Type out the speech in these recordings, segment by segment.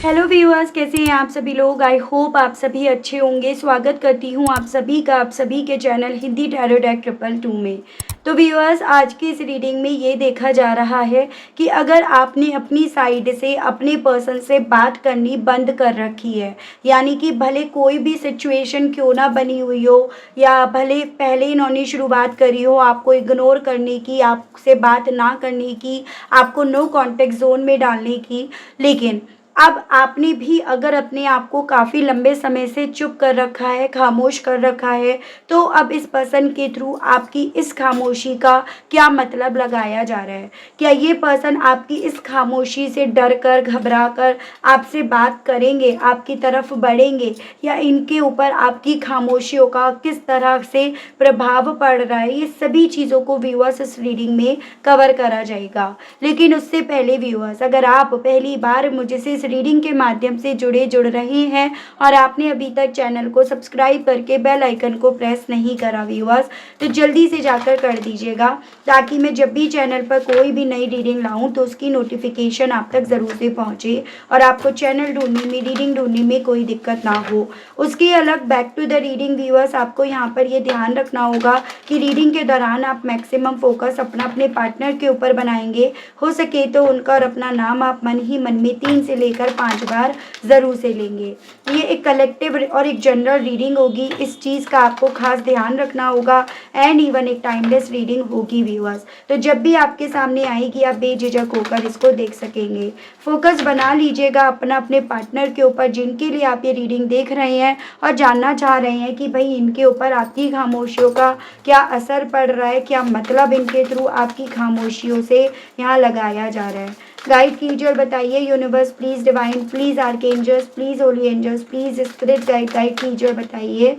Hello viewers, कैसे हैं आप सभी लोग। आई होप आप सभी अच्छे होंगे। स्वागत करती हूँ आप सभी का आप सभी के चैनल हिंदी टैरो डेक 222 में। तो व्यूअर्स, आज की इस रीडिंग में ये देखा जा रहा है कि अगर आपने अपनी साइड से अपने पर्सन से बात करनी बंद कर रखी है, यानी कि भले कोई भी सिचुएशन क्यों ना बनी हुई हो या भले पहले इन्होंने शुरुआत करी हो आपको इग्नोर करने की, आपसे बात ना करने की, आपको नो कॉन्टेक्ट जोन में डालने की, लेकिन अब आपने भी अगर अपने आप को काफ़ी लंबे समय से चुप कर रखा है, खामोश कर रखा है, तो अब इस पर्सन के थ्रू आपकी इस खामोशी का क्या मतलब लगाया जा रहा है। क्या ये पर्सन आपकी इस खामोशी से डर कर, घबरा कर आपसे बात करेंगे, आपकी तरफ बढ़ेंगे, या इनके ऊपर आपकी खामोशियों का किस तरह से प्रभाव पड़ रहा है, ये सभी चीज़ों को व्यूअर्स इस रीडिंग में कवर करा जाएगा। लेकिन उससे पहले व्यूअर्स, अगर आप पहली बार मुझसे रीडिंग के माध्यम से जुड़ रहे हैं और आपने अभी तक चैनल को सब्सक्राइब करके बेल आइकन को प्रेस नहीं करा व्यूअर्स, तो जल्दी से जाकर कर दीजिएगा, ताकि मैं जब भी चैनल पर कोई भी नई रीडिंग लाऊं तो उसकी नोटिफिकेशन आप तक ज़रूर से पहुंचे और आपको चैनल ढूंढने में, रीडिंग ढूंढने में कोई दिक्कत ना हो। उसके अलग back to the reading viewers, आपको यहाँ पर ये ध्यान रखना होगा कि रीडिंग के दौरान आप मैक्सिमम फोकस अपने पार्टनर के ऊपर बनाएंगे। हो सके तो उनका और अपना नाम आप मन ही मन में 3 से लेकर 5 बार ज़रूर से लेंगे। ये एक कलेक्टिव और एक जनरल रीडिंग होगी, इस चीज़ का आपको खास ध्यान रखना होगा। एंड इवन एक टाइमलेस रीडिंग होगी व्यूअर्स, तो जब भी आपके सामने आएगी आप बेझिझक होकर इसको देख सकेंगे। फोकस बना लीजिएगा अपने पार्टनर के ऊपर, जिनके लिए आप ये रीडिंग देख रहे हैं और जानना चाह रहे हैं कि भाई इनके ऊपर आपकी खामोशियों का क्या असर पड़ रहा है, क्या मतलब इनके थ्रू आपकी खामोशियों से यहाँ लगाया जा रहा है। गाइड कीजिए और बताइए universe please, divine please, archangels please, holy angels please, spirit guide कीजिए और बताइए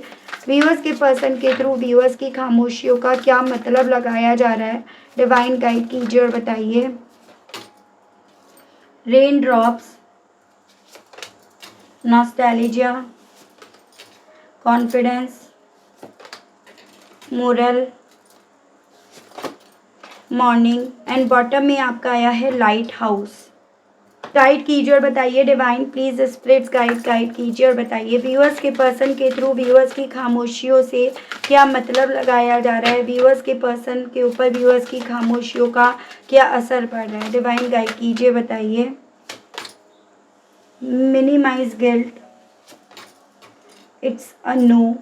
व्यूअर्स के पर्सन के थ्रू व्यूअर्स की खामोशियों का क्या मतलब लगाया जा रहा है। डिवाइन गाइड कीजिए और बताइए। Rain drops, nostalgia, confidence, moral, morning, and bottom में आपका आया है लाइट हाउस। गाइड कीजिए और बताइए डिवाइन प्लीज, स्पिरिट्स गाइड कीजिए और बताइए व्यूअर्स के पर्सन के थ्रू व्यूअर्स की खामोशियों से क्या मतलब लगाया जा रहा है। व्यूअर्स के पर्सन के ऊपर व्यूअर्स की खामोशियों का क्या असर पड़ रहा है। डिवाइन गाइड कीजिए, बताइए। Minimise guilt, it's a no,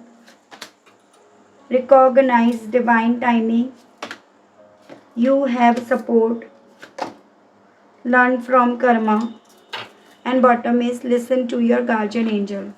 recognise divine timing, you have support, learn from karma, and bottom is listen to your guardian angel।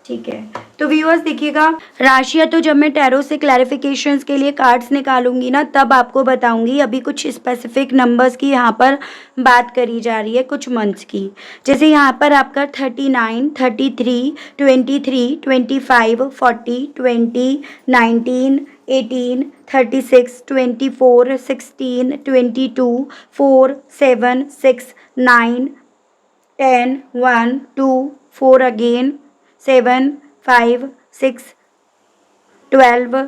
ठीक है, तो व्यूअर्स देखिएगा, राशियाँ तो जब मैं टैरो से क्लैरिफिकेशंस के लिए कार्ड्स निकालूंगी ना तब आपको बताऊंगी। अभी कुछ स्पेसिफिक नंबर्स की यहाँ पर बात करी जा रही है, कुछ मंथ्स की। जैसे यहाँ पर आपका 39, 33, 23, 25, 40, 20, 19, 18, 36, 24, 16, 22, 4, 7, 6, 9, 10, 1, 2, 4 again, 7, 5, 6, 12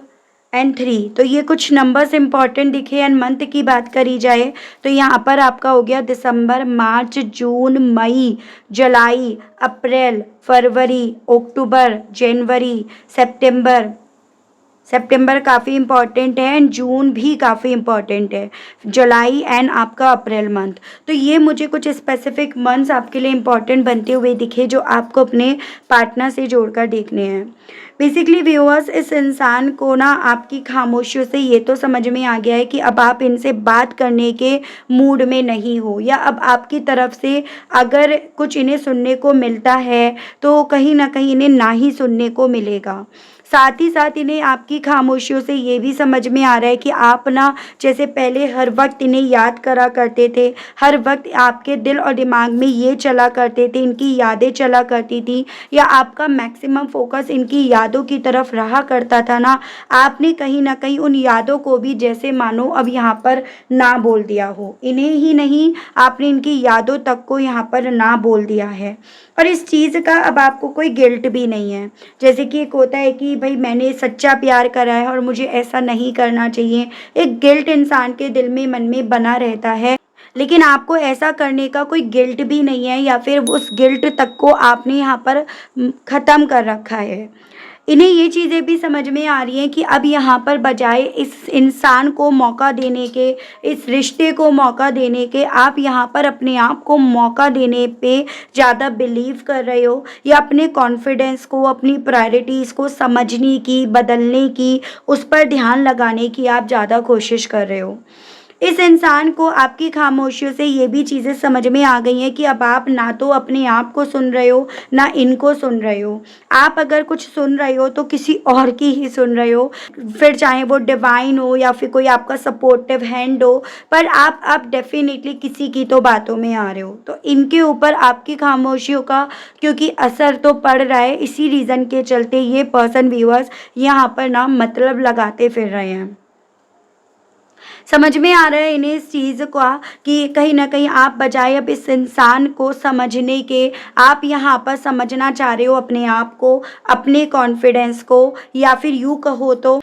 एंड 3। तो ये कुछ नंबर्स इंपॉर्टेंट दिखे। एंड मंथ की बात करी जाए तो यहाँ पर आपका हो गया दिसंबर, मार्च, जून, मई, जुलाई, अप्रैल, फरवरी, अक्टूबर, जनवरी, सितंबर काफ़ी इंपॉर्टेंट है, एंड जून भी काफ़ी इंपॉर्टेंट है, जुलाई एंड आपका अप्रैल मंथ। तो ये मुझे कुछ स्पेसिफिक मंथ्स आपके लिए इंपॉर्टेंट बनते हुए दिखे जो आपको अपने पार्टनर से जोड़कर देखने हैं। बेसिकली व्यूअर्स, इस इंसान को ना आपकी खामोशियों से ये तो समझ में आ गया है कि अब आप इनसे बात करने के मूड में नहीं हो, या अब आपकी तरफ से अगर कुछ इन्हें सुनने को मिलता है तो कहीं ना कहीं इन्हें ना ही सुनने को मिलेगा। साथ ही साथ इन्हें आपकी खामोशियों से ये भी समझ में आ रहा है कि आप ना जैसे पहले हर वक्त इन्हें याद करा करते थे, हर वक्त आपके दिल और दिमाग में ये चला करते थे, इनकी यादें चला करती थी, या आपका मैक्सिमम फोकस इनकी यादों की तरफ रहा करता था ना, आपने कहीं ना कहीं उन यादों को भी जैसे मानो अब यहाँ पर ना बोल दिया हो। इन्हें ही नहीं, आपने इनकी यादों तक को यहाँ पर ना बोल दिया है। और इस चीज़ का अब आपको कोई गिल्ट भी नहीं है। जैसे कि एक होता है कि भाई मैंने सच्चा प्यार करा है और मुझे ऐसा नहीं करना चाहिए, एक गिल्ट इंसान के दिल में, मन में बना रहता है। लेकिन आपको ऐसा करने का कोई गिल्ट भी नहीं है, या फिर उस गिल्ट तक को आपने यहाँ पर ख़त्म कर रखा है। इन्हें ये चीज़ें भी समझ में आ रही हैं कि अब यहाँ पर बजाय इस इंसान को मौका देने के, इस रिश्ते को मौका देने के, आप यहाँ पर अपने आप को मौका देने पे ज़्यादा बिलीव कर रहे हो, या अपने कॉन्फिडेंस को, अपनी प्रायोरिटीज़ को समझने की, बदलने की, उस पर ध्यान लगाने की आप ज़्यादा कोशिश कर रहे हो। इस इंसान को आपकी खामोशियों से ये भी चीज़ें समझ में आ गई हैं कि अब आप ना तो अपने आप को सुन रहे हो, ना इनको सुन रहे हो। आप अगर कुछ सुन रहे हो तो किसी और की ही सुन रहे हो, फिर चाहे वो डिवाइन हो या फिर कोई आपका सपोर्टिव हैंड हो, पर आप डेफ़िनेटली किसी की तो बातों में आ रहे हो। तो इनके ऊपर आपकी खामोशियों का क्योंकि असर तो पड़ रहा है, इसी रीज़न के चलते ये पर्सन व्यूअर्स यहाँ पर ना मतलब लगाते फिर रहे हैं। समझ में आ रहा है इन्हें इस चीज़ का कि कहीं न कहीं आप बजाय अब इस इंसान को समझने के, आप यहाँ पर समझना चाह रहे हो अपने आप को, अपने कॉन्फिडेंस को, या फिर यूँ कहो तो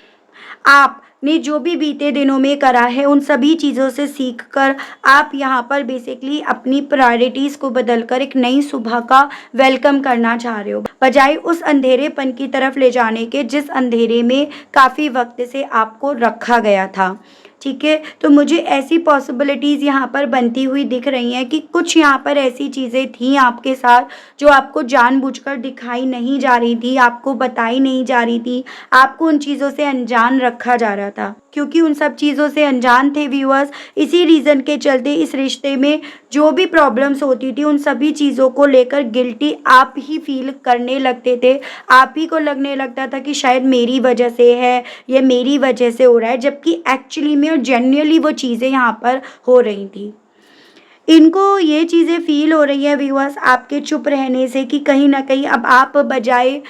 आपने जो भी बीते दिनों में करा है उन सभी चीज़ों से सीख कर आप यहाँ पर बेसिकली अपनी प्रायोरिटीज़ को बदलकर एक नई सुबह का वेलकम करना चाह रहे हो, बजाय उस अंधेरेपन की तरफ ले जाने के जिस अंधेरे में काफ़ी वक्त से आपको रखा गया था। ठीक है, तो मुझे ऐसी पॉसिबिलिटीज़ यहाँ पर बनती हुई दिख रही हैं कि कुछ यहाँ पर ऐसी चीज़ें थी आपके साथ जो आपको जानबूझकर दिखाई नहीं जा रही थी, आपको बताई नहीं जा रही थी, आपको उन चीज़ों से अनजान रखा जा रहा था। क्योंकि उन सब चीज़ों से अनजान थे व्यूअर्स, इसी रीज़न के चलते इस रिश्ते में जो भी प्रॉब्लम्स होती थी उन सभी चीज़ों को लेकर गिल्टी आप ही फील करने लगते थे। आप ही को लगने लगता था कि शायद मेरी वजह से है, ये मेरी वजह से हो रहा है, जबकि एक्चुअली में और जेन्युइनली वो चीज़ें यहाँ पर हो रही थी। इनको ये चीज़ें फ़ील हो रही है व्यूअर्स आपके चुप रहने से कि कहीं न कहीं अब आप बजाय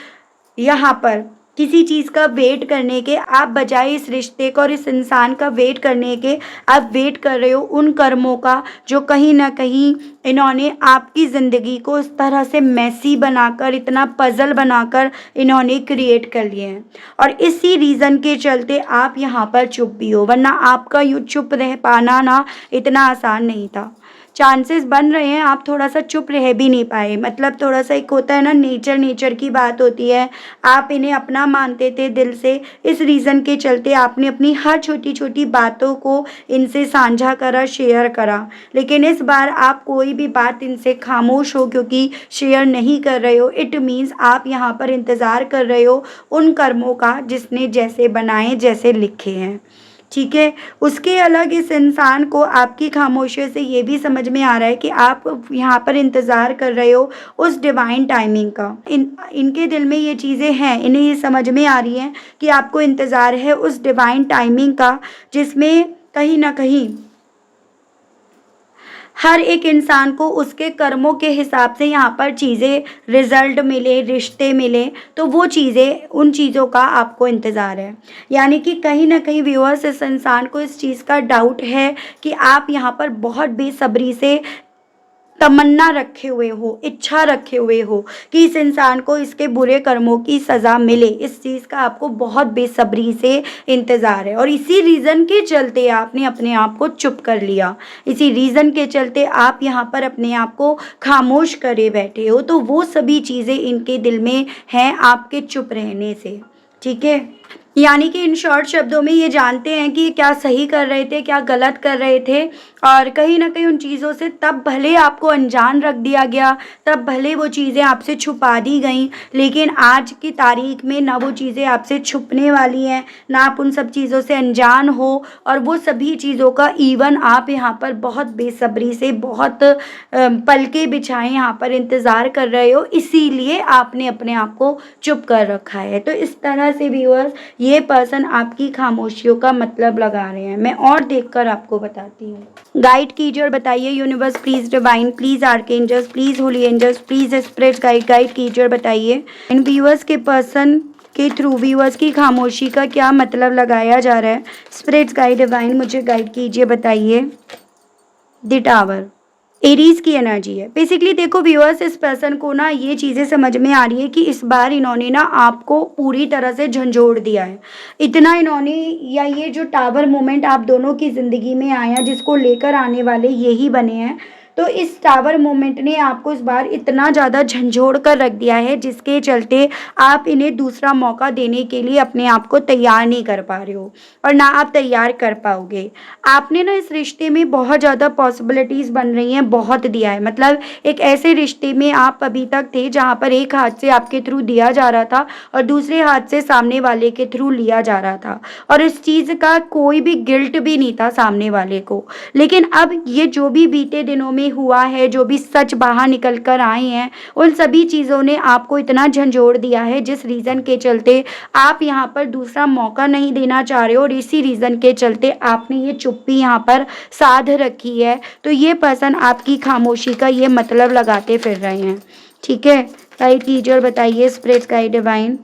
यहाँ पर किसी चीज़ का वेट करने के, आप बजाय इस रिश्ते का और इस इंसान का वेट करने के, आप वेट कर रहे हो उन कर्मों का जो कहीं न कहीं इन्होंने आपकी ज़िंदगी को इस तरह से मेसी बनाकर, इतना पज़ल बनाकर इन्होंने क्रिएट कर लिए हैं। और इसी रीज़न के चलते आप यहाँ पर चुप भी हो, वरना आपका यूँ चुप रह पाना ना इतना आसान नहीं था। चांसेस बन रहे हैं आप थोड़ा सा चुप रह भी नहीं पाए, मतलब थोड़ा सा एक होता है ना, नेचर की बात होती है। आप इन्हें अपना मानते थे दिल से, इस रीज़न के चलते आपने अपनी हर छोटी छोटी बातों को इनसे साझा करा, शेयर करा, लेकिन इस बार आप कोई भी बात इनसे खामोश हो क्योंकि शेयर नहीं कर रहे हो। इट मीन्स आप यहाँ पर इंतज़ार कर रहे हो उन कर्मों का जिसने जैसे बनाए, जैसे लिखे हैं। ठीक है, उसके अलग इस इंसान को आपकी खामोशियों से ये भी समझ में आ रहा है कि आप यहाँ पर इंतज़ार कर रहे हो उस डिवाइन टाइमिंग का। इनके दिल में ये चीज़ें हैं, इन्हें ये समझ में आ रही हैं कि आपको इंतज़ार है उस डिवाइन टाइमिंग का जिसमें कहीं न कहीं हर एक इंसान को उसके कर्मों के हिसाब से यहाँ पर चीज़ें, रिज़ल्ट मिले, रिश्ते मिले, तो वो चीज़ें, उन चीज़ों का आपको इंतज़ार है। यानी कि कहीं न कहीं व्यूअर्स इस इंसान को इस चीज़ का डाउट है कि आप यहाँ पर बहुत बेसब्री से तमन्ना रखे हुए हो, इच्छा रखे हुए हो कि इस इंसान को इसके बुरे कर्मों की सज़ा मिले। इस चीज़ का आपको बहुत बेसब्री से इंतज़ार है और इसी रीज़न के चलते आपने अपने आप को चुप कर लिया। इसी रीज़न के चलते आप यहाँ पर अपने आप को खामोश करे बैठे हो। तो वो सभी चीज़ें इनके दिल में हैं आपके चुप रहने से। ठीक है, यानी कि इन शॉर्ट शब्दों में ये जानते हैं कि क्या सही कर रहे थे, क्या गलत कर रहे थे, और कहीं न कहीं उन चीज़ों से तब भले आपको अनजान रख दिया गया, तब भले वो चीज़ें आपसे छुपा दी गईं, लेकिन आज की तारीख में ना वो चीज़ें आपसे छुपने वाली हैं, ना आप उन सब चीज़ों से अनजान हो, और वो सभी चीज़ों का इवन आप यहाँ पर बहुत बेसब्री से, बहुत पलकें बिछाए यहाँ पर इंतज़ार कर रहे हो, इसीलिए आपने अपने आप को चुप कर रखा है। तो इस तरह से व्यूअर्स ये पर्सन आपकी खामोशियों का मतलब लगा रहे हैं। मैं और देखकर आपको बताती हूँ। गाइड कीजिए और बताइए universe please, divine please, archangels please, holy angels please, spirit guide कीजिए और बताइए इन व्यूअर्स के पर्सन के थ्रू व्यूअर्स की खामोशी का क्या मतलब लगाया जा रहा है। स्पिरिट गाइड, डिवाइन मुझे गाइड कीजिए, बताइए। द टावर, एरीज की एनर्जी है। बेसिकली देखो व्यूअर्स, इस पर्सन को ना ये चीज़ें समझ में आ रही है कि इस बार इन्होंने ना आपको पूरी तरह से झंझोड़ दिया है। इतना इन्होंने, या ये जो टावर मोमेंट आप दोनों की ज़िंदगी में आया जिसको लेकर आने वाले यही बने हैं, तो इस टावर मोमेंट ने आपको इस बार इतना ज़्यादा झंझोड़ कर रख दिया है जिसके चलते आप इन्हें दूसरा मौका देने के लिए अपने आप को तैयार नहीं कर पा रहे हो, और ना आप तैयार कर पाओगे। आपने ना इस रिश्ते में बहुत ज़्यादा पॉसिबिलिटीज़ बन रही हैं, बहुत दिया है। मतलब एक ऐसे रिश्ते में आप अभी तक थे जहाँ पर एक हाथ से आपके थ्रू दिया जा रहा था और दूसरे हाथ से सामने वाले के थ्रू लिया जा रहा था, और इस चीज़ का कोई भी गिल्ट भी नहीं था सामने वाले को। लेकिन अब ये जो भी बीते दिनों में हुआ है, जो भी सच बाहर निकल कर आए हैं, उन सभी चीज़ों ने आपको इतना झंझोड़ दिया है जिस रीज़न के चलते आप यहाँ पर दूसरा मौका नहीं देना चाह रहे हो, और इसी रीज़न के चलते आपने ये चुप्पी यहाँ पर साध रखी है। तो ये पर्सन आपकी खामोशी का ये मतलब लगाते फिर रहे हैं। ठीक है, गाइड कीजिए और बताइए spirit guide divine.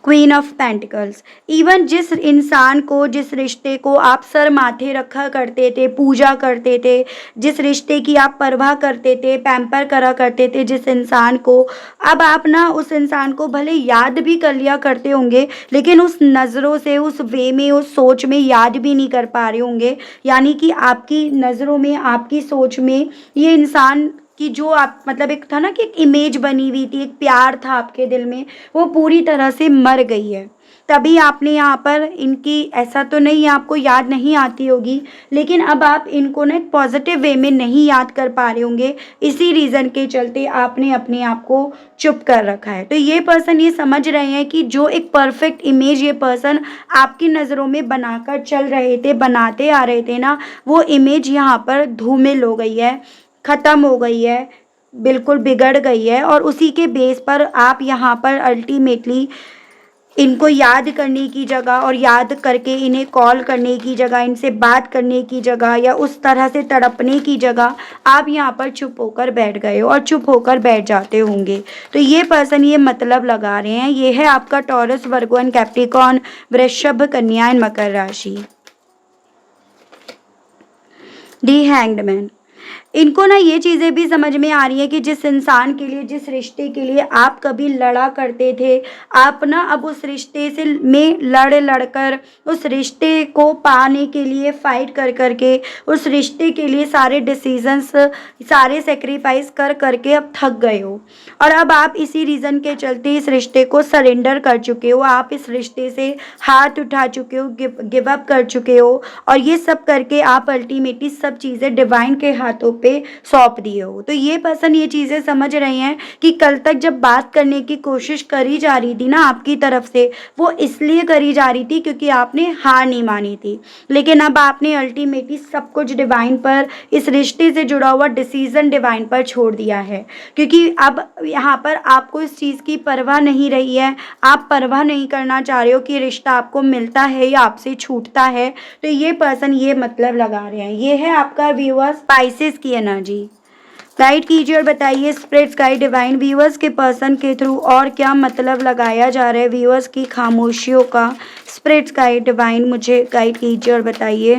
Queen of pentacles. Even जिस इंसान को, जिस रिश्ते को आप सर माथे रखा करते थे, पूजा करते थे, जिस रिश्ते की आप परवाह करते थे, पैम्पर करा करते थे जिस इंसान को, अब आप ना उस इंसान को भले याद भी कर लिया करते होंगे लेकिन उस नज़रों से, उस वे में, उस सोच में याद भी नहीं कर पा रहे होंगे। यानी कि आपकी नज़रों में, आपकी सोच में ये इंसान कि जो आप, मतलब एक था ना कि एक इमेज बनी हुई थी, एक प्यार था आपके दिल में, वो पूरी तरह से मर गई है। तभी आपने यहाँ पर इनकी, ऐसा तो नहीं है आपको याद नहीं आती होगी, लेकिन अब आप इनको ना एक पॉजिटिव वे में नहीं याद कर पा रहे होंगे, इसी रीज़न के चलते आपने अपने आप को चुप कर रखा है। तो ये पर्सन ये समझ रहे हैं कि जो एक परफेक्ट इमेज ये पर्सन आपकी नज़रों में बनाकर चल रहे थे, बनाते आ रहे थे ना, वो इमेज यहाँ पर धूमिल हो गई है, ख़त्म हो गई है, बिल्कुल बिगड़ गई है, और उसी के बेस पर आप यहाँ पर अल्टीमेटली इनको याद करने की जगह, और याद करके इन्हें कॉल करने की जगह, इनसे बात करने की जगह, या उस तरह से तड़पने की जगह आप यहाँ पर चुप होकर बैठ गए हो और चुप होकर बैठ जाते होंगे। तो ये पर्सन ये मतलब लगा रहे हैं। ये है आपका टॉरस, वर्गो एंड कैप्रिकॉर्न, वृषभ, कन्या एंड मकर राशि। दी हैंग्ड मैन। इनको ना ये चीज़ें भी समझ में आ रही है कि जिस इंसान के लिए, जिस रिश्ते के लिए आप कभी लड़ा करते थे, आप ना अब उस रिश्ते से में लड़ कर, उस रिश्ते को पाने के लिए फ़ाइट कर करके, उस रिश्ते के लिए सारे डिसीजंस, सारे सेक्रीफाइस कर करके अब थक गए हो, और अब आप इसी रीज़न के चलते इस रिश्ते को सरेंडर कर चुके हो, आप इस रिश्ते से हाथ उठा चुके हो, गिव अप कर चुके हो, और ये सब करके आप अल्टीमेटली सब चीज़ें डिवाइन के हाथों पे सौंप दिए हो। तो ये पर्सन ये चीज़ें समझ रहे हैं कि कल तक जब बात करने की कोशिश करी जा रही थी ना आपकी तरफ से, वो इसलिए करी जा रही थी क्योंकि आपने हार नहीं मानी थी, लेकिन अब आपने अल्टीमेटली सब कुछ डिवाइन पर, इस रिश्ते से जुड़ा हुआ डिसीजन डिवाइन पर छोड़ दिया है, क्योंकि अब यहाँ पर आपको इस चीज़ की परवाह नहीं रही है। आप परवाह नहीं करना चाह रहे हो कि रिश्ता आपको मिलता है या आपसे छूटता है। तो ये पर्सन ये मतलब लगा रहे हैं। ये है आपका व्यूअर्स स्पाइसेस की एनर्जी। गाइड कीजिए और बताइए स्पिरिट्स गाइड डिवाइन, व्यूअर्स के पर्सन के थ्रू और क्या मतलब लगाया जा रहा है व्यूअर्स की खामोशियों का। स्पिरिट्स गाइड डिवाइन मुझे गाइड कीजिए और बताइए।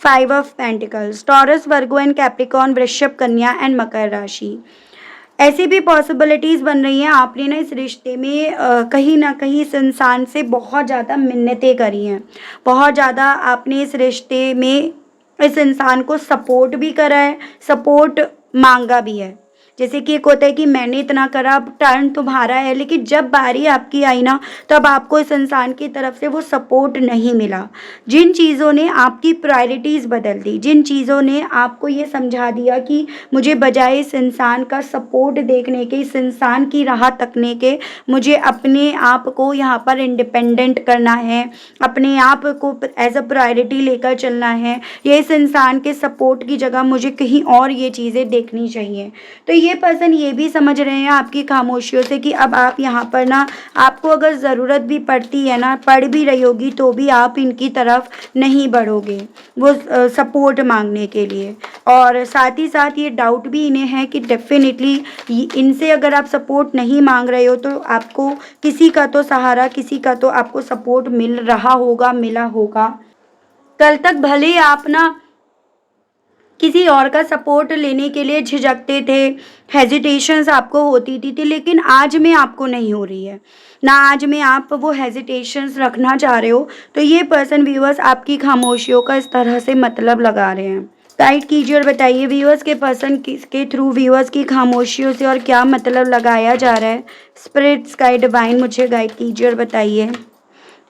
5 of pentacles, taurus, Virgo and Capricorn, वृषभ, कन्या एंड मकर राशि। ऐसी भी पॉसिबिलिटीज़ बन रही हैं, आपने ना इस रिश्ते में कहीं ना कहीं इस इंसान से बहुत ज़्यादा मिन्नतें करी हैं, बहुत ज़्यादा आपने इस रिश्ते में इस इंसान को सपोर्ट भी करा है, सपोर्ट मांगा भी है। जैसे कि एक होता है कि मैंने इतना करा, अब टर्न तुम्हारा है, लेकिन जब बारी आपकी आई ना, तब आपको इस इंसान की तरफ से वो सपोर्ट नहीं मिला। जिन चीज़ों ने आपकी प्रायोरिटीज़ बदल दी, जिन चीज़ों ने आपको ये समझा दिया कि मुझे बजाय इस इंसान का सपोर्ट देखने के, इस इंसान की राह तकने के, मुझे अपने आप को यहाँ पर इंडिपेंडेंट करना है, अपने आप को एज अ प्रायोरिटी लेकर चलना है, ये इस इंसान के सपोर्ट की जगह मुझे कहीं और ये चीज़ें देखनी चाहिए। तो ये पर्सन ये भी समझ रहे हैं आपकी खामोशियों से कि अब आप यहाँ पर ना, आपको अगर ज़रूरत भी पड़ती है ना, पड़ भी रही होगी, तो भी आप इनकी तरफ नहीं बढ़ोगे वो सपोर्ट मांगने के लिए। और साथ ही साथ ये डाउट भी इन्हें है कि डेफिनेटली इनसे अगर आप सपोर्ट नहीं मांग रहे हो तो आपको किसी का तो सहारा, किसी का तो आपको सपोर्ट मिल रहा होगा, मिला होगा। कल तक भले आप ना किसी और का सपोर्ट लेने के लिए झिझकते थे, हेजिटेशंस आपको होती थी, लेकिन आज में आपको नहीं हो रही है ना, आज में आप वो हेजिटेशंस रखना चाह रहे हो। तो ये पर्सन व्यूअर्स आपकी खामोशियों का इस तरह से मतलब लगा रहे हैं। गाइड कीजिए और बताइए व्यूअर्स के पर्सन के थ्रू व्यूअर्स की खामोशियों से और क्या मतलब लगाया जा रहा है। स्पिरिट्स गाइड डिवाइन मुझे गाइड कीजिए और बताइए।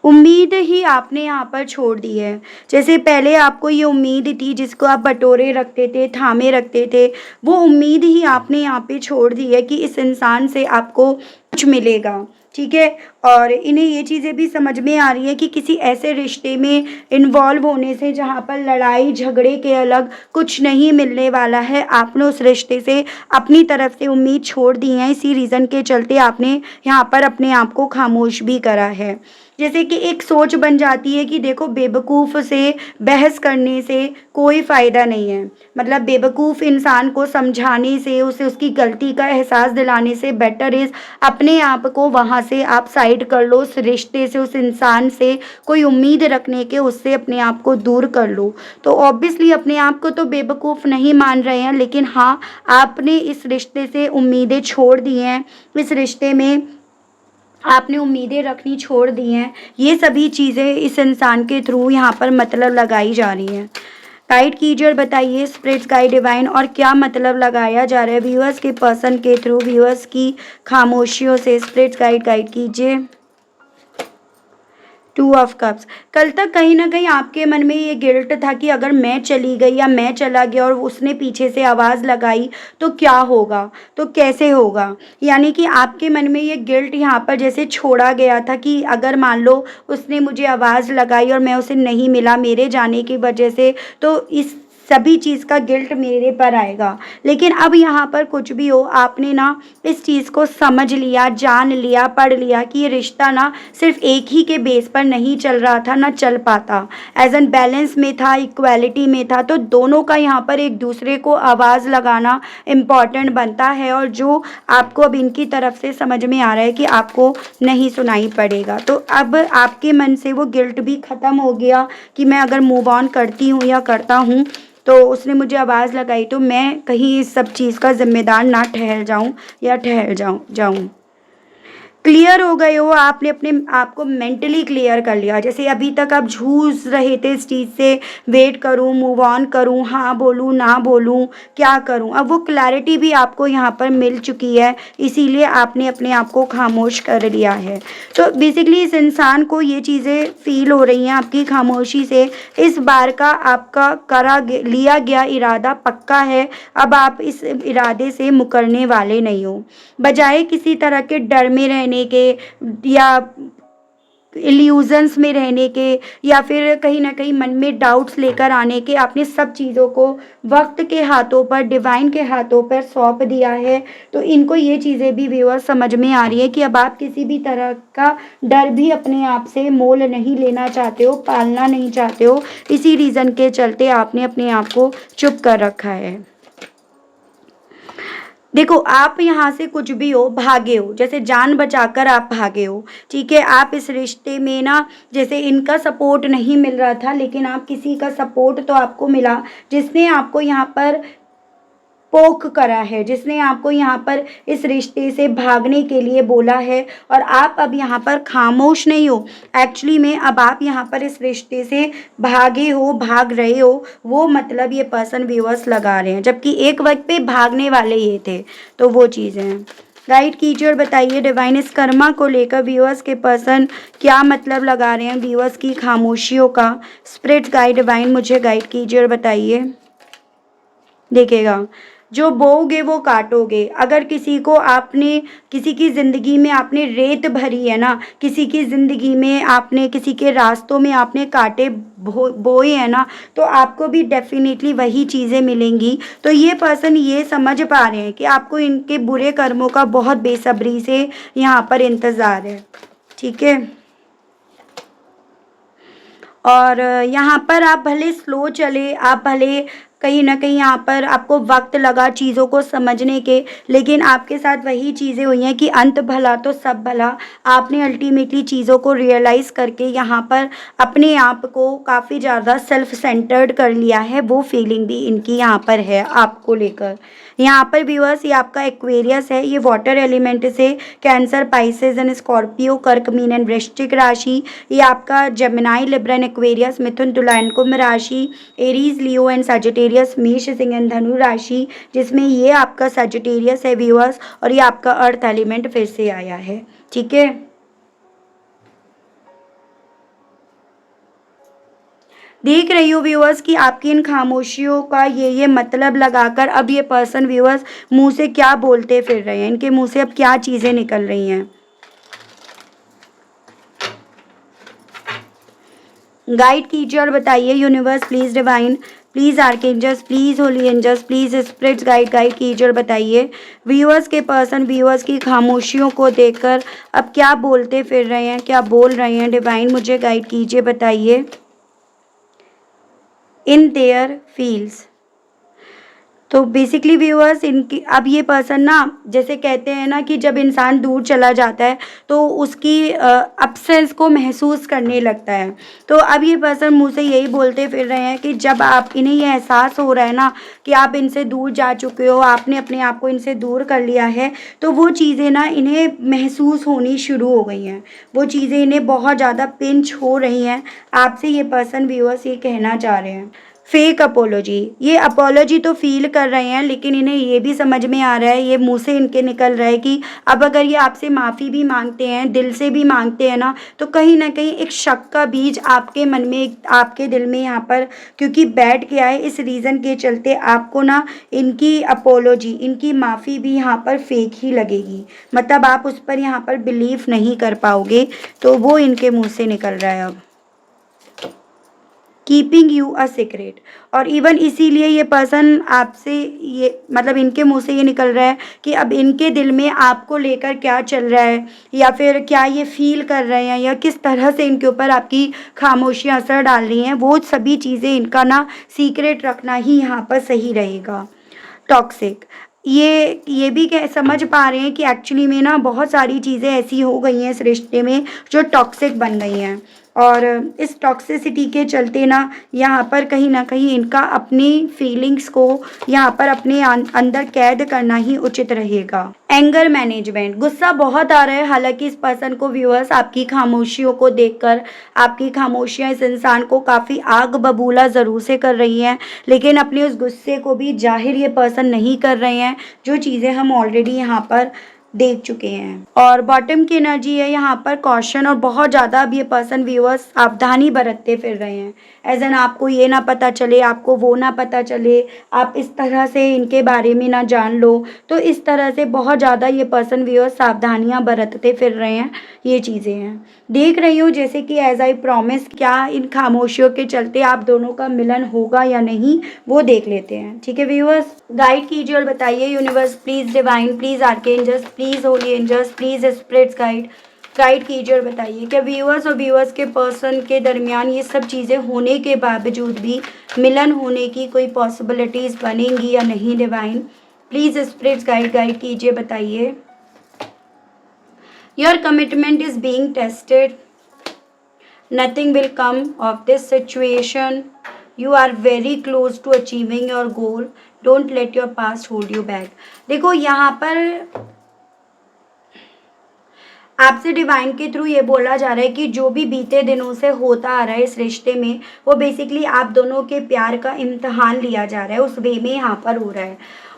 उम्मीद ही आपने यहाँ पर छोड़ दी है। जैसे पहले आपको ये उम्मीद थी जिसको आप बटोरे रखते थे, थामे रखते थे, वो उम्मीद ही आपने यहाँ पे छोड़ दी है कि इस इंसान से आपको कुछ मिलेगा, ठीक है। और इन्हें ये चीज़ें भी समझ में आ रही है कि किसी ऐसे रिश्ते में इन्वॉल्व होने से जहाँ पर लड़ाई झगड़े के अलग कुछ नहीं मिलने वाला है, आपने उस रिश्ते से अपनी तरफ से उम्मीद छोड़ दी है। इसी रीज़न के चलते आपने यहाँ पर अपने आप को खामोश भी करा है। जैसे कि एक सोच बन जाती है कि देखो बेवकूफ़ से बहस करने से कोई फ़ायदा नहीं है, मतलब बेवकूफ़ इंसान को समझाने से, उसे उसकी गलती का एहसास दिलाने से बेटर इज़ अपने आप को वहाँ से आप साइड कर लो, उस रिश्ते से, उस इंसान से कोई उम्मीद रखने के उससे अपने आप को दूर कर लो। तो ऑब्वियसली अपने आप को तो बेवकूफ़ नहीं मान रहे हैं, लेकिन हाँ, आपने इस रिश्ते से उम्मीदें छोड़ दी हैं, इस रिश्ते में आपने उम्मीदें रखनी छोड़ दी हैं। ये सभी चीज़ें इस इंसान के थ्रू यहाँ पर मतलब लगाई जा रही हैं। गाइड कीजिए और बताइए स्पिरिट्स गाइड डिवाइन और क्या मतलब लगाया जा रहा है व्यूअर्स के पर्सन के थ्रू, व्यूअर्स की खामोशियों से। स्पिरिट्स गाइड गाइड कीजिए। 2 ऑफ कप्स। कल तक कहीं न कहीं आपके मन में ये गिल्ट था कि अगर मैं चली गई या मैं चला गया और उसने पीछे से आवाज़ लगाई तो क्या होगा? तो कैसे होगा? यानी कि आपके मन में ये गिल्ट यहाँ पर जैसे छोड़ा गया था कि अगर मान लो उसने मुझे आवाज़ लगाई और मैं उसे नहीं मिला मेरे जाने की वजह से, तो इस सभी चीज़ का गिल्ट मेरे पर आएगा। लेकिन अब यहाँ पर कुछ भी हो, आपने ना इस चीज़ को समझ लिया, जान लिया, पढ़ लिया कि ये रिश्ता ना सिर्फ़ एक ही के बेस पर नहीं चल रहा था, ना चल पाता। एज़ एन बैलेंस में था, इक्वालिटी में था, तो दोनों का यहाँ पर एक दूसरे को आवाज़ लगाना इम्पॉर्टेंट बनता है, और जो आपको अब इनकी तरफ से समझ में आ रहा है कि आपको नहीं सुनाई पड़ेगा। तो अब आपके मन से वो गिल्ट भी ख़त्म हो गया कि मैं अगर मूव ऑन करती हूँ या करता हूँ तो उसने मुझे आवाज़ लगाई तो मैं कहीं इस सब चीज़ का ज़िम्मेदार ना ठहर जाऊँ या ठहर जाऊँ। क्लियर हो गए हो, आपने अपने आप को मेंटली क्लियर कर लिया। जैसे अभी तक आप जूझ रहे थे इस चीज़ से, वेट करूँ, मूव ऑन करूँ, हाँ बोलूँ, ना बोलूँ, क्या करूँ, अब वो क्लैरिटी भी आपको यहाँ पर मिल चुकी है, इसीलिए आपने अपने आप को खामोश कर लिया है। तो बेसिकली इस इंसान को ये चीज़ें फ़ील हो रही हैं आपकी खामोशी से। इस बार का आपका लिया गया इरादा पक्का है, अब आप इस इरादे से मुकरने वाले नहीं हो। बजाय किसी तरह के डर में रहने के या इल्यूजन्स में रहने के या फिर कहीं ना कहीं मन में डाउट्स लेकर आने के, आपने सब चीज़ों को वक्त के हाथों पर, डिवाइन के हाथों पर सौंप दिया है। तो इनको ये चीज़ें भी व्यूअर्स समझ में आ रही है कि अब आप किसी भी तरह का डर भी अपने आप से मोल नहीं लेना चाहते हो, पालना नहीं चाहते हो। इसी रीज़न के चलते आपने अपने आप को चुप कर रखा है। देखो आप यहाँ से कुछ भी हो, भागे हो, जैसे जान बचाकर आप भागे हो, ठीक है। आप इस रिश्ते में ना, जैसे इनका सपोर्ट नहीं मिल रहा था, लेकिन आप किसी का सपोर्ट तो आपको मिला जिसने आपको यहाँ पर पोक करा है, जिसने आपको यहाँ पर इस रिश्ते से भागने के लिए बोला है, और आप अब यहाँ पर खामोश नहीं हो। एक्चुअली में अब आप यहाँ पर इस रिश्ते से भागे हो, भाग रहे हो, वो मतलब ये पर्सन व्यूअर्स लगा रहे हैं, जबकि एक वक्त पे भागने वाले ये थे। तो वो चीज़ें हैं। गाइड कीजिए और बताइए डिवाइन इस कर्मा को लेकर व्यूअर्स के पर्सन क्या मतलब लगा रहे हैं व्यूअर्स की खामोशियों का। स्पिरिट्स गाइड डिवाइन मुझे गाइड कीजिए और बताइए। देखिएगा, जो बोओगे वो काटोगे। अगर किसी को आपने, किसी की ज़िंदगी में आपने रेत भरी है ना, किसी की ज़िंदगी में आपने, किसी के रास्तों में आपने कांटे बोए हैं ना, तो आपको भी डेफिनेटली वही चीज़ें मिलेंगी। तो ये पर्सन ये समझ पा रहे हैं कि आपको इनके बुरे कर्मों का बहुत बेसब्री से यहाँ पर इंतज़ार है, ठीक है। और यहाँ पर आप भले स्लो चले, आप भले कहीं न कहीं यहाँ पर आपको वक़्त लगा चीज़ों को समझने के, लेकिन आपके साथ वही चीज़ें हुई हैं कि अंत भला तो सब भला। आपने अल्टीमेटली चीज़ों को रियलाइज़ करके यहाँ पर अपने आप को काफ़ी ज़्यादा सेल्फ सेंटर्ड कर लिया है, वो फीलिंग भी इनकी यहाँ पर है आपको लेकर। यहाँ पर व्यूअर्स ये आपका एक्वेरियस है, ये वाटर एलिमेंट से कैंसर, पाइसेस एंड स्कॉर्पियो, कर्क, मीन एंड वृश्चिक राशि। ये आपका जेमिनी, लिब्रा एंड एक्वेरियस, मिथुन, तुला एंड कुंभ राशि, एरीज, लियो एंड सजिटेरियस, मेष, सिंह एंड धनु राशि, जिसमें ये आपका सजिटेरियस है व्यूअर्स, और ये आपका अर्थ एलिमेंट फिर से आया है। ठीक है, देख रही हूँ व्यूअर्स कि आपकी इन खामोशियों का ये मतलब लगाकर अब ये पर्सन व्यूअर्स मुंह से क्या बोलते फिर रहे हैं, इनके मुंह से अब क्या चीज़ें निकल रही हैं। गाइड कीजिए और बताइए universe, please divine, please archangels, please holy angels, please spirits, guide कीजिए और बताइए व्यूअर्स के पर्सन व्यूअर्स की खामोशियों को देखकर अब क्या बोलते फिर रहे हैं, क्या बोल रहे हैं। डिवाइन मुझे गाइड कीजिए, बताइए। इन देयर फील्स, तो बेसिकली व्यूअर्स इनकी अब ये पर्सन ना, जैसे कहते हैं ना कि जब इंसान दूर चला जाता है तो उसकी अब्सेंस को महसूस करने लगता है। तो अब ये पर्सन मुँह से यही बोलते फिर रहे हैं कि जब आप इन्हें ये एहसास हो रहा है ना कि आप इनसे दूर जा चुके हो, आपने अपने आप को इनसे दूर कर लिया है, तो वो चीज़ें ना इन्हें महसूस होनी शुरू हो गई हैं। वो चीज़ें इन्हें बहुत ज़्यादा पिंच हो रही हैं। आपसे ये पर्सन व्यूअर्स ये कहना चाह रहे हैं फेक अपोलॉजी, ये अपोलॉजी तो फील कर रहे हैं, लेकिन इन्हें ये भी समझ में आ रहा है, ये मुंह से इनके निकल रहा है कि अब अगर ये आपसे माफ़ी भी मांगते हैं, दिल से भी मांगते हैं ना, तो कहीं ना कहीं एक शक का बीज आपके मन में, आपके दिल में यहाँ पर क्योंकि बैठ गया है, इस रीज़न के चलते आपको ना इनकी अपोलॉजी, इनकी माफ़ी भी यहाँ पर फेक ही लगेगी। मतलब आप उस पर यहाँ पर बिलीव नहीं कर पाओगे, तो वो इनके मुँह से निकल रहा है अब। कीपिंग यू अ सीक्रेट, और इवन इसीलिए ये पर्सन आपसे ये मतलब इनके मुंह से ये निकल रहा है कि अब इनके दिल में आपको लेकर क्या चल रहा है, या फिर क्या ये फील कर रहे हैं, या किस तरह से इनके ऊपर आपकी खामोशियाँ असर डाल रही हैं, वो सभी चीज़ें इनका ना सीक्रेट रखना ही यहाँ पर सही रहेगा। टॉक्सिक, ये भी समझ पा रहे हैं कि एक्चुअली में ना बहुत सारी चीज़ें ऐसी हो गई हैं इस रिश्ते में जो टॉक्सिक बन गई हैं, और इस टॉक्सिसिटी के चलते ना यहाँ पर कहीं ना कहीं इनका अपनी फीलिंग्स को यहाँ पर अपने अंदर कैद करना ही उचित रहेगा। एंगर मैनेजमेंट, गुस्सा बहुत आ रहा है, हालांकि इस पर्सन को व्यूअर्स आपकी खामोशियों को देखकर, आपकी खामोशियाँ इस इंसान को काफ़ी आग बबूला ज़रूर से कर रही हैं, लेकिन अपने उस गुस्से को भी जाहिर ये पर्सन नहीं कर रहे हैं, जो चीज़ें हम ऑलरेडी यहाँ पर देख चुके हैं। और बॉटम की एनर्जी है यहाँ पर कॉशन, और बहुत ज़्यादा अब ये पर्सन व्यूअर्स सावधानी बरतते फिर रहे हैं, एज एन आपको ये ना पता चले, आपको वो ना पता चले, आप इस तरह से इनके बारे में ना जान लो, तो इस तरह से बहुत ज़्यादा ये पर्सन व्यूअर्स सावधानियाँ बरतते फिर रहे हैं। ये चीज़ें हैं, देख रही हूँ जैसे कि एज आई प्रॉमिस, क्या इन खामोशियों के चलते आप दोनों का मिलन होगा या नहीं, वो देख लेते हैं। ठीक है व्यूअर्स, गाइड कीजिए और बताइए universe, please divine, please archangels, please holy angels, please spirits, guide कीजिए और बताइए क्या व्यूअर्स और व्यूअर्स के पर्सन के दरमियान ये सब चीज़ें होने के बावजूद भी मिलन होने की कोई पॉसिबिलिटीज़ बनेंगी या नहीं। डिवाइन प्लीज़ स्पिरिट्स गाइड कीजिए, बताइए। Your commitment is being tested, nothing will come of this situation, you are very close to achieving your goal, don't let your past hold you back। देखो यहाँ पर आपसे divine के through ये बोला जा रहा है कि जो भी बीते दिनों से होता आ रहा है इस रिश्ते में, वो बेसिकली आप दोनों के प्यार का इम्तहान लिया जा रहा है, उस वे में यहाँ पर हो रहा है।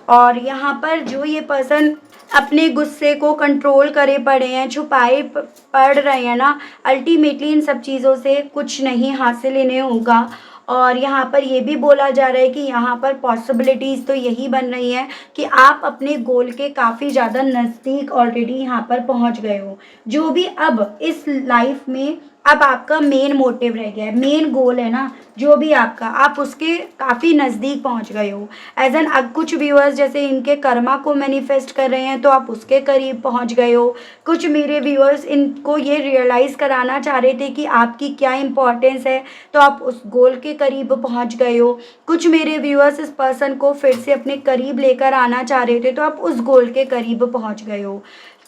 और यहाँ पर जो ये पर्सन अपने गुस्से को कंट्रोल करे पड़े हैं, छुपाए पड़ रहे हैं ना, अल्टीमेटली इन सब चीज़ों से कुछ नहीं हासिल इन्हें होगा। और यहाँ पर ये भी बोला जा रहा है कि यहाँ पर पॉसिबिलिटीज़ तो यही बन रही हैं कि आप अपने गोल के काफ़ी ज़्यादा नज़दीक ऑलरेडी यहाँ पर पहुँच गए हो। जो भी अब इस लाइफ में अब आपका मेन मोटिव रह गया है, मेन गोल है ना जो भी आपका, आप उसके काफ़ी नज़दीक पहुंच गए हो। एज एन अब कुछ व्यूअर्स जैसे इनके कर्मा को मैनिफेस्ट कर रहे हैं तो आप उसके करीब पहुंच गए हो। कुछ मेरे व्यूअर्स इनको ये रियलाइज़ कराना चाह रहे थे कि आपकी क्या इंपॉर्टेंस है, तो आप उस गोल के करीब पहुंच गए हो। कुछ मेरे व्यूअर्स इस पर्सन को फिर से अपने करीब लेकर आना चाह रहे थे, तो आप उस गोल के करीब पहुंच गए हो।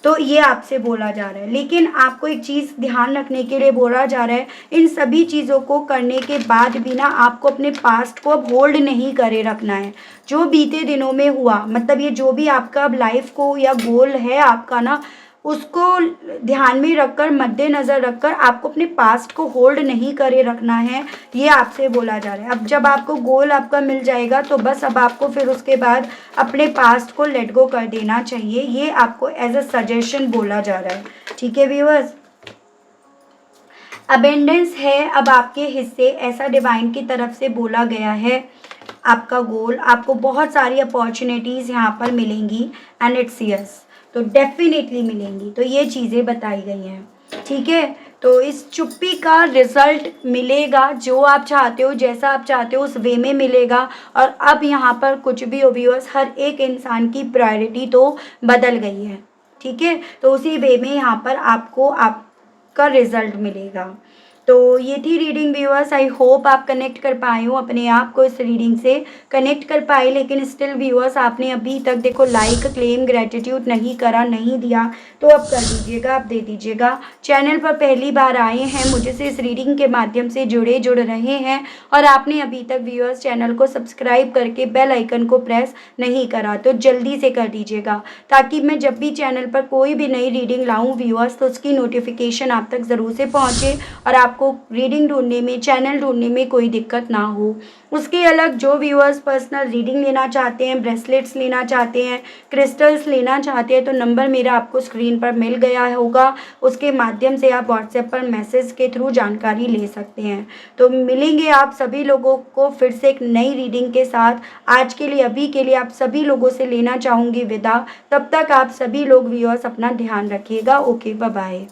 तो ये आपसे बोला जा रहा है, लेकिन आपको एक चीज़ ध्यान रखने के लिए बोला जा रहा है, इन सभी चीज़ों को करने के बाद भी ना आपको अपने पास्ट को अब होल्ड नहीं करे रखना है। जो बीते दिनों में हुआ, मतलब ये जो भी आपका अब लाइफ को या गोल है आपका ना, उसको ध्यान में रखकर, मद्देनज़र रखकर आपको अपने पास्ट को होल्ड नहीं करे रखना है, ये आपसे बोला जा रहा है। अब जब आपको गोल आपका मिल जाएगा तो बस अब आपको फिर उसके बाद अपने पास्ट को लेट गो कर देना चाहिए, ये आपको एज अ सजेशन बोला जा रहा है। ठीक है व्यूअर्स, अबेंडेंस है अब आपके हिस्से, ऐसा डिवाइन की तरफ से बोला गया है। आपका गोल, आपको बहुत सारी अपॉर्चुनिटीज़ यहाँ पर मिलेंगी एंड इट्स यस, तो डेफिनेटली मिलेंगी, तो ये चीज़ें बताई गई हैं। ठीक है, तो इस चुप्पी का रिजल्ट मिलेगा, जो आप चाहते हो, जैसा आप चाहते हो उस वे में मिलेगा। और अब यहाँ पर कुछ भी व्यूअर्स, हर एक इंसान की प्रायोरिटी तो बदल गई है। ठीक है, तो उसी वे में यहाँ पर आपको आपका रिजल्ट मिलेगा। तो ये थी रीडिंग व्यूअर्स, आई होप आप कनेक्ट कर पाए हो, अपने आप को इस रीडिंग से कनेक्ट कर पाए। लेकिन स्टिल व्यूअर्स, आपने अभी तक देखो लाइक, क्लेम, ग्रेटिट्यूड नहीं करा, नहीं दिया, तो अब कर दीजिएगा, आप दे दीजिएगा। चैनल पर पहली बार आए हैं, मुझे से इस रीडिंग के माध्यम से जुड़ रहे हैं और आपने अभी तक व्यूअर्स चैनल को सब्सक्राइब करके बेल आइकन को प्रेस नहीं करा, तो जल्दी से कर दीजिएगा, ताकि मैं जब भी चैनल पर कोई भी नई रीडिंग लाऊं व्यूअर्स, तो उसकी नोटिफिकेशन आप तक ज़रूर से पहुंचे और आपको रीडिंग ढूंढने में, चैनल ढूंढने में कोई दिक्कत ना हो। उसके अलग जो व्यूअर्स पर्सनल रीडिंग लेना चाहते हैं, ब्रेसलेट्स लेना चाहते हैं, क्रिस्टल्स लेना चाहते हैं, तो नंबर मेरा आपको स्क्रीन पर मिल गया होगा, उसके माध्यम से आप व्हाट्सएप पर मैसेज के थ्रू जानकारी ले सकते हैं। तो मिलेंगे आप सभी लोगों को फिर से एक नई रीडिंग के साथ। आज के लिए, अभी के लिए आप सभी लोगों से लेना चाहूँगी विदा। तब तक आप सभी लोग व्यूअर्स अपना ध्यान रखिएगा। Okay, bye bye.